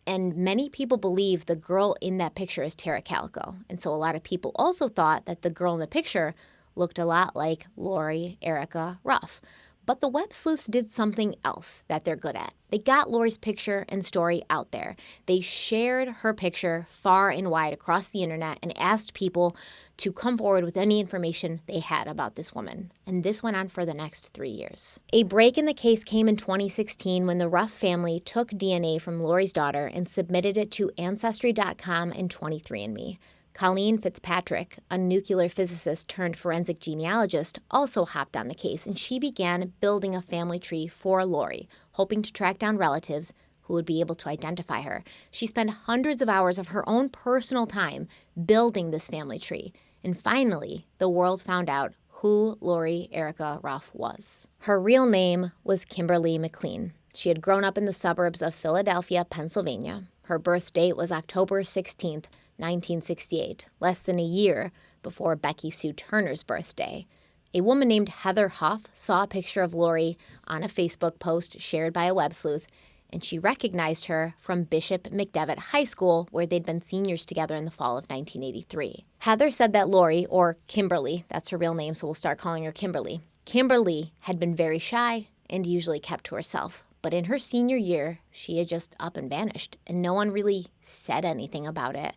and many people believe the girl in that picture is Tara Calico. And so a lot of people also thought that the girl in the picture looked a lot like Laurie Erica Ruff. But the web sleuths did something else that they're good at. They got Laurie's picture and story out there. They shared her picture far and wide across the internet and asked people to come forward with any information they had about this woman. And this went on for the next 3 years. A break in the case came in 2016 when the Ruff family took DNA from Laurie's daughter and submitted it to Ancestry.com and 23andMe. Colleen Fitzpatrick, a nuclear physicist turned forensic genealogist, also hopped on the case, and she began building a family tree for Laurie, hoping to track down relatives who would be able to identify her. She spent hundreds of hours of her own personal time building this family tree, and finally, the world found out who Laurie Erica Ruff was. Her real name was Kimberly McLean. She had grown up in the suburbs of Philadelphia, Pennsylvania. Her birth date was October 16th, 1968, less than a year before Becky Sue Turner's birthday. A woman named Heather Huff saw a picture of Laurie on a Facebook post shared by a web sleuth, and she recognized her from Bishop McDevitt High School, where they'd been seniors together in the fall of 1983. Heather said that Laurie, or Kimberly, that's her real name, so we'll start calling her Kimberly. Kimberly had been very shy and usually kept to herself. But in her senior year, she had just up and vanished, and no one really said anything about it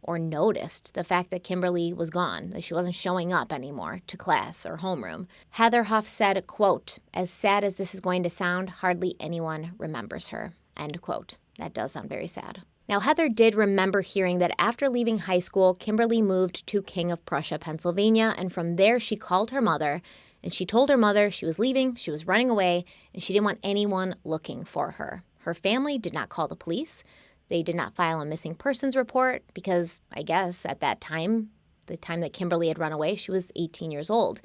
or noticed the fact that Kimberly was gone, that she wasn't showing up anymore to class or homeroom. Heather Huff said, quote, "As sad as this is going to sound, hardly anyone remembers her," end quote. That does sound very sad. Now, Heather did remember hearing that after leaving high school, Kimberly moved to King of Prussia, Pennsylvania, and from there she called her mother, and she told her mother she was leaving, she was running away, and she didn't want anyone looking for her. Her family did not call the police. They did not file a missing persons report because, I guess, at that time, the time that Kimberly had run away, she was 18 years old,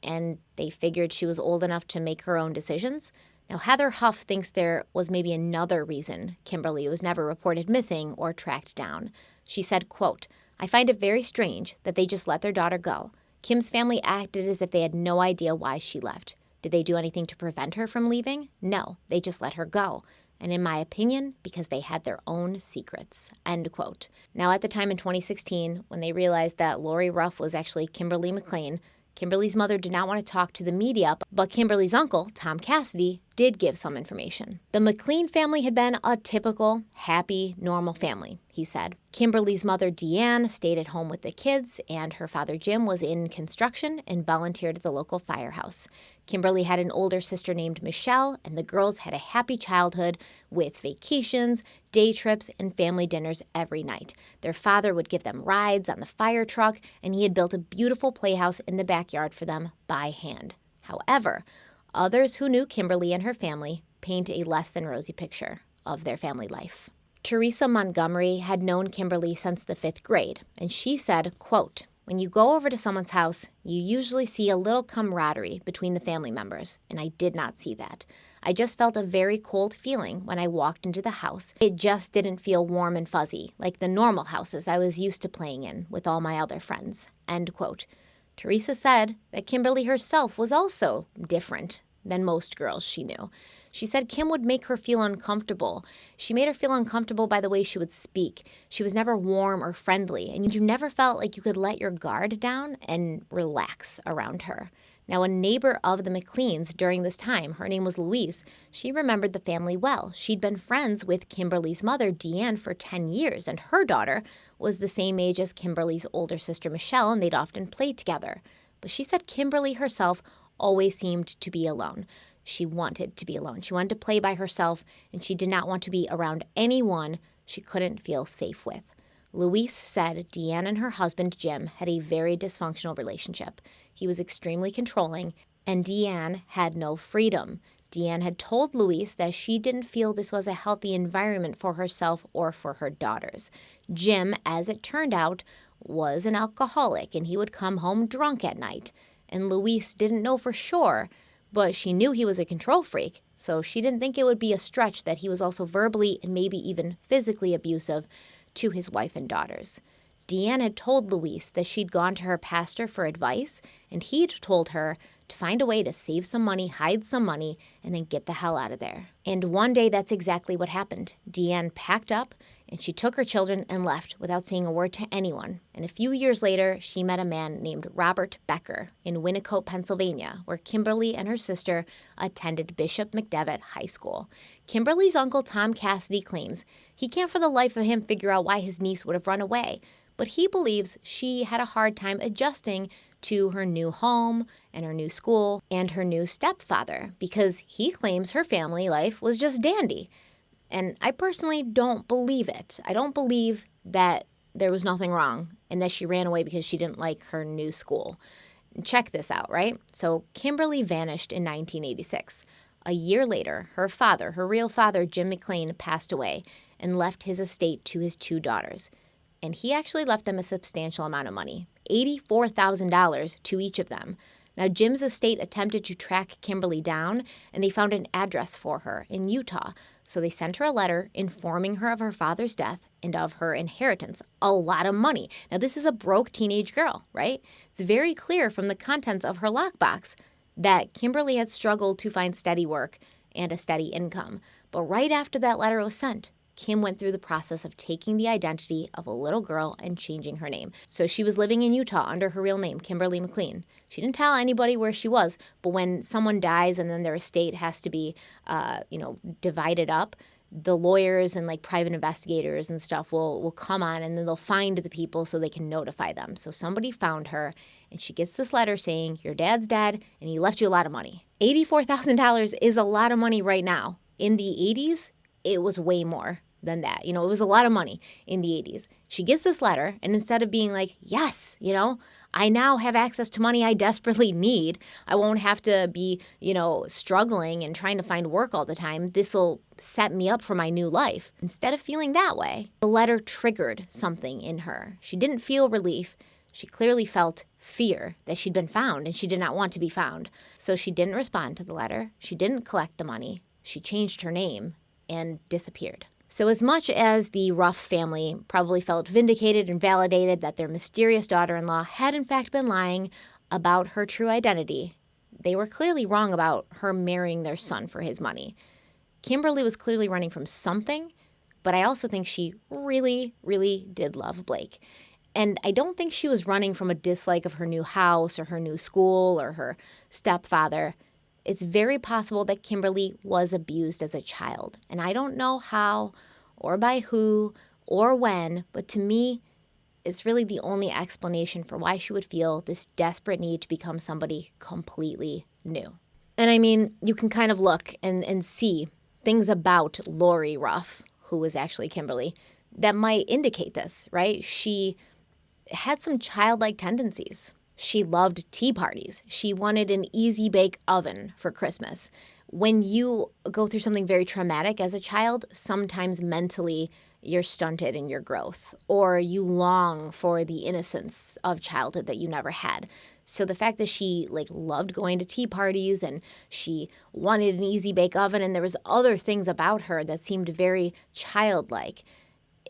and they figured she was old enough to make her own decisions. Now, Heather Huff thinks there was maybe another reason Kimberly was never reported missing or tracked down. She said, quote, "I find it very strange that they just let their daughter go. Kim's family acted as if they had no idea why she left. Did they do anything to prevent her from leaving? No, they just let her go. And in my opinion, because they had their own secrets," end quote. Now, at the time in 2016, when they realized that Laurie Ruff was actually Kimberly McLean, Kimberly's mother did not want to talk to the media, but Kimberly's uncle, Tom Cassidy, did give some information. The McLean family had been a typical, happy, normal family, he said. Kimberly's mother, Deanne, stayed at home with the kids, and her father, Jim, was in construction and volunteered at the local firehouse. Kimberly had an older sister named Michelle, and the girls had a happy childhood with vacations, day trips, and family dinners every night. Their father would give them rides on the fire truck, and he had built a beautiful playhouse in the backyard for them by hand. However, others who knew Kimberly and her family paint a less than rosy picture of their family life. Teresa Montgomery had known Kimberly since the 5th grade, and she said, quote, "When you go over to someone's house, you usually see a little camaraderie between the family members, and I did not see that. I just felt a very cold feeling when I walked into the house. It just didn't feel warm and fuzzy, like the normal houses I was used to playing in with all my other friends," end quote. Teresa said that Kimberly herself was also different than most girls she knew. She said Kim would make her feel uncomfortable. She made her feel uncomfortable by the way she would speak. She was never warm or friendly, and you never felt like you could let your guard down and relax around her. Now, a neighbor of the McLeans during this time, her name was Louise, she remembered the family well. She'd been friends with Kimberly's mother, Deanne, for 10 years, and her daughter was the same age as Kimberly's older sister, Michelle, and they'd often played together. But she said Kimberly herself always seemed to be alone. She wanted to be alone. She wanted to play by herself, and she did not want to be around anyone she couldn't feel safe with. Louise said Deanne and her husband, Jim, had a very dysfunctional relationship. He was extremely controlling, and Deanne had no freedom. Deanne had told Louise that she didn't feel this was a healthy environment for herself or for her daughters. Jim, as it turned out, was an alcoholic, and he would come home drunk at night. And Louise didn't know for sure, but she knew he was a control freak, so she didn't think it would be a stretch that he was also verbally and maybe even physically abusive to his wife and daughters. Deanne had told Louise that she'd gone to her pastor for advice, and he'd told her to find a way to save some money, hide some money, and then get the hell out of there. And one day, that's exactly what happened. Deanne packed up, and she took her children and left without saying a word to anyone. And a few years later, she met a man named Robert Becker in Winnicott, Pennsylvania, where Kimberly and her sister attended Bishop McDevitt High School. Kimberly's uncle, Tom Cassidy, claims he can't for the life of him figure out why his niece would have run away, but he believes she had a hard time adjusting to her new home and her new school and her new stepfather, because he claims her family life was just dandy. And I personally don't believe it. I don't believe that there was nothing wrong and that she ran away because she didn't like her new school. Check this out, right? So Kimberly vanished in 1986. A year later, her father, her real father, Jim McLean, passed away and left his estate to his 2 daughters. And he actually left them a substantial amount of money, $84,000 to each of them. Now, Jim's estate attempted to track Kimberly down, and they found an address for her in Utah. So they sent her a letter informing her of her father's death and of her inheritance, a lot of money. Now, this is a broke teenage girl, right? It's very clear from the contents of her lockbox that Kimberly had struggled to find steady work and a steady income. But right after that letter was sent, Kim went through the process of taking the identity of a little girl and changing her name. So she was living in Utah under her real name, Kimberly McLean. She didn't tell anybody where she was, but when someone dies and then their estate has to be, divided up, the lawyers and like private investigators and stuff will come on, and then they'll find the people so they can notify them. So somebody found her, and she gets this letter saying, your dad's dead and he left you a lot of money. $84,000 is a lot of money right now. In the 80s, it was way more than that. It was a lot of money in the 80s. She gets this letter, and instead of being like, yes, I now have access to money I desperately need. I won't have to be, struggling and trying to find work all the time. This will set me up for my new life. Instead of feeling that way, the letter triggered something in her. She didn't feel relief. She clearly felt fear that she'd been found, and she did not want to be found. So she didn't respond to the letter. She didn't collect the money. She changed her name and disappeared. So as much as the Ruff family probably felt vindicated and validated that their mysterious daughter-in-law had in fact been lying about her true identity, they were clearly wrong about her marrying their son for his money. Kimberly was clearly running from something, but I also think she really, really did love Blake. And I don't think she was running from a dislike of her new house or her new school or her stepfather. It's very possible that Kimberly was abused as a child. And I don't know how or by who or when, but to me, it's really the only explanation for why she would feel this desperate need to become somebody completely new. And I mean, you can kind of look and see things about Laurie Ruff, who was actually Kimberly, that might indicate this, right? She had some childlike tendencies. She loved tea parties. She wanted an easy bake oven for Christmas. When you go through something very traumatic as a child, sometimes mentally you're stunted in your growth, or you long for the innocence of childhood that you never had. So the fact that she loved going to tea parties and she wanted an easy bake oven, and there was other things about her that seemed very childlike,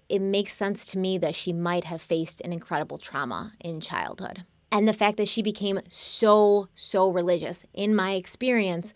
it makes sense to me that she might have faced an incredible trauma in childhood. And the fact that she became so religious, in my experience,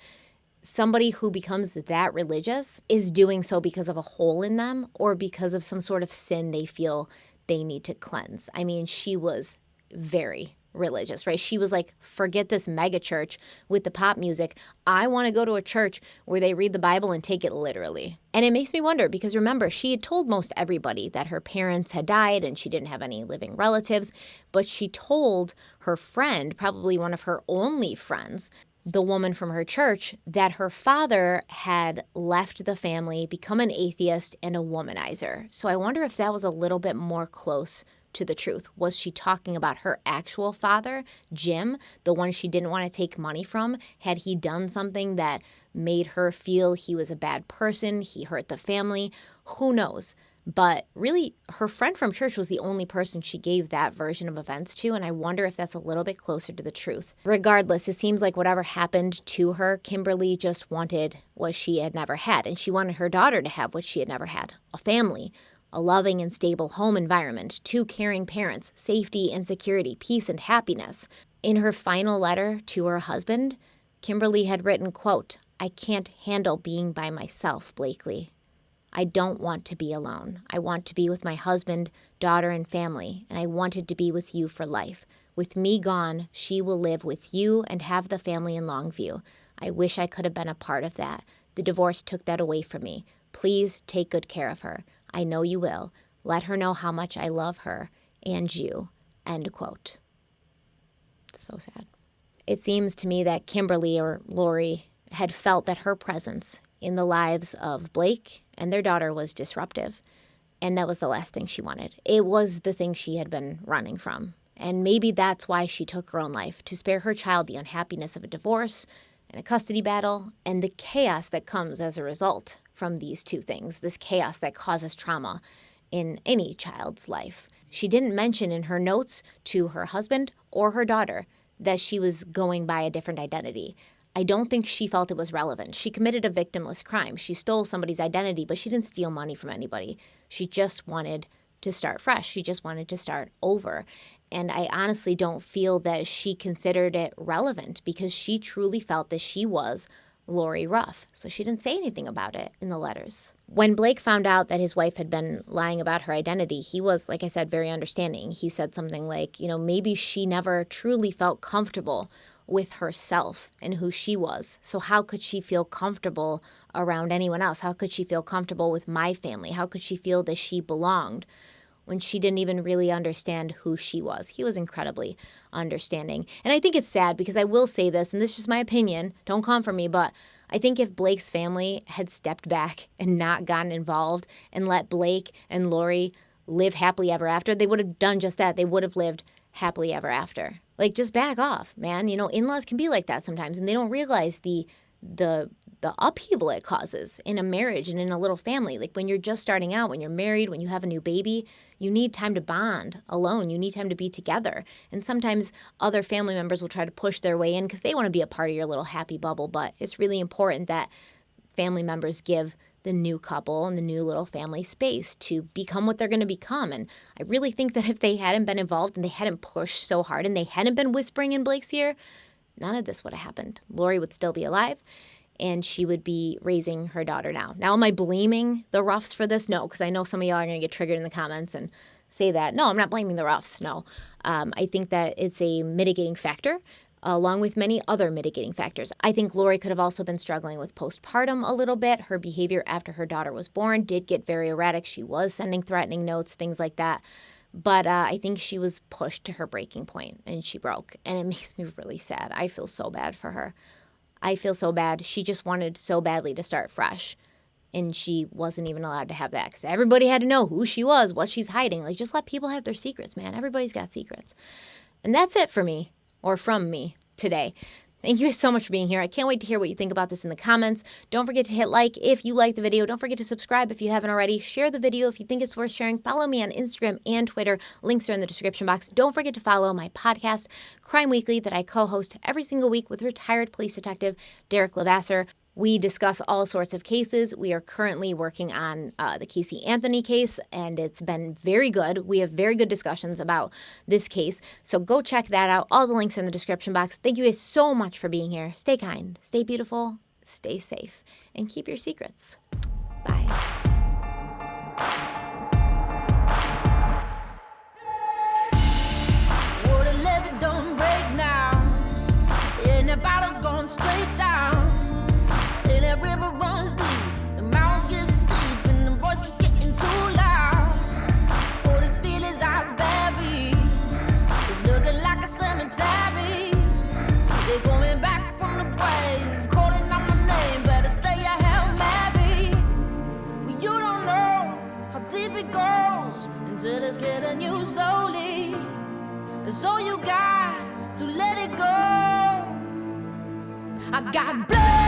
somebody who becomes that religious is doing so because of a hole in them or because of some sort of sin they feel they need to cleanse. I mean, she was very religious, right? She was like, forget this mega church with the pop music. I want to go to a church where they read the Bible and take it literally. And it makes me wonder, because remember, she had told most everybody that her parents had died and she didn't have any living relatives, but she told her friend, probably one of her only friends, the woman from her church, that her father had left the family, become an atheist and a womanizer. So I wonder if that was a little bit more close to the truth. Was she talking about her actual father, Jim, the one she didn't want to take money from? Had he done something that made her feel he was a bad person? He hurt the family? Who knows? But really, her friend from church was the only person she gave that version of events to, and I wonder if that's a little bit closer to the truth. Regardless, it seems like whatever happened to her, Kimberly just wanted what she had never had, and she wanted her daughter to have what she had never had: a family, a loving and stable home environment, 2 caring parents, safety and security, peace and happiness. In her final letter to her husband, Kimberly had written, quote, "I can't handle being by myself, Blakely. I don't want to be alone. I want to be with my husband, daughter, and family, and I wanted to be with you for life. With me gone, she will live with you and have the family in Longview. I wish I could have been a part of that. The divorce took that away from me. Please take good care of her. I know you will. Let her know how much I love her and you." End quote. So sad. It seems to me that Kimberly, or Laurie, had felt that her presence in the lives of Blake and their daughter was disruptive, and that was the last thing she wanted. It was the thing she had been running from, and maybe that's why she took her own life, to spare her child the unhappiness of a divorce and a custody battle and the chaos that comes as a result from these two things, this chaos that causes trauma in any child's life. She didn't mention in her notes to her husband or her daughter that she was going by a different identity. I don't think she felt it was relevant. She committed a victimless crime. She stole somebody's identity, but she didn't steal money from anybody. She just wanted to start fresh. She just wanted to start over. And I honestly don't feel that she considered it relevant, because she truly felt that she was Laurie Ruff. So she didn't say anything about it in the letters. When Blake found out that his wife had been lying about her identity, he was, like I said, very understanding. He said something like, maybe she never truly felt comfortable with herself and who she was. So how could she feel comfortable around anyone else? How could she feel comfortable with my family? How could she feel that she belonged when she didn't even really understand who she was? He was incredibly understanding. And I think it's sad because I will say this, and this is just my opinion, don't come for me, but I think if Blake's family had stepped back and not gotten involved and let Blake and Laurie live happily ever after, they would have done just that. They would have lived happily ever after. Like, just back off, man. You know, in-laws can be like that sometimes, and they don't realize the upheaval it causes in a marriage and in a little family. Like, when you're just starting out, when you're married, when you have a new baby, you need time to bond alone. You need time to be together. And sometimes other family members will try to push their way in because they want to be a part of your little happy bubble. But it's really important that family members give the new couple and the new little family space to become what they're going to become. And I really think that if they hadn't been involved and they hadn't pushed so hard and they hadn't been whispering in Blake's ear, none of this would have happened. Laurie would still be alive, and she would be raising her daughter now. Now, am I blaming the Ruffs for this? No, because I know some of y'all are going to get triggered in the comments and say that. No, I'm not blaming the Ruffs. No. I think that it's a mitigating factor, along with many other mitigating factors. I think Laurie could have also been struggling with postpartum a little bit. Her behavior after her daughter was born did get very erratic. She was sending threatening notes, things like that. But I think she was pushed to her breaking point, and she broke. And it makes me really sad. I feel so bad for her. I feel so bad. She just wanted so badly to start fresh, and she wasn't even allowed to have that because everybody had to know who she was, what she's hiding. Like, just let people have their secrets, man. Everybody's got secrets. And that's it for me, or from me, today. Thank you guys so much for being here. I can't wait to hear what you think about this in the comments. Don't forget to hit like if you like the video. Don't forget to subscribe if you haven't already. Share the video if you think it's worth sharing. Follow me on Instagram and Twitter. Links are in the description box. Don't forget to follow my podcast, Crime Weekly, that I co-host every single week with retired police detective Derek Levasseur. We discuss all sorts of cases. We are currently working on the Casey Anthony case, and it's been very good. We have very good discussions about this case, so go check that out. All the links are in the description box. Thank you guys so much for being here. Stay kind, stay beautiful, stay safe, and keep your secrets. Bye. Don't break now, and the bottle's going straight down. And that river runs deep, the mountains get steep, and the voices getting too loud. All these feelings I've buried, it's looking like a cemetery. They're coming back from the grave, calling out my name, better say a Hail Mary. Well, you don't know how deep it goes until it's getting you slowly. So you got to let it go. I got blood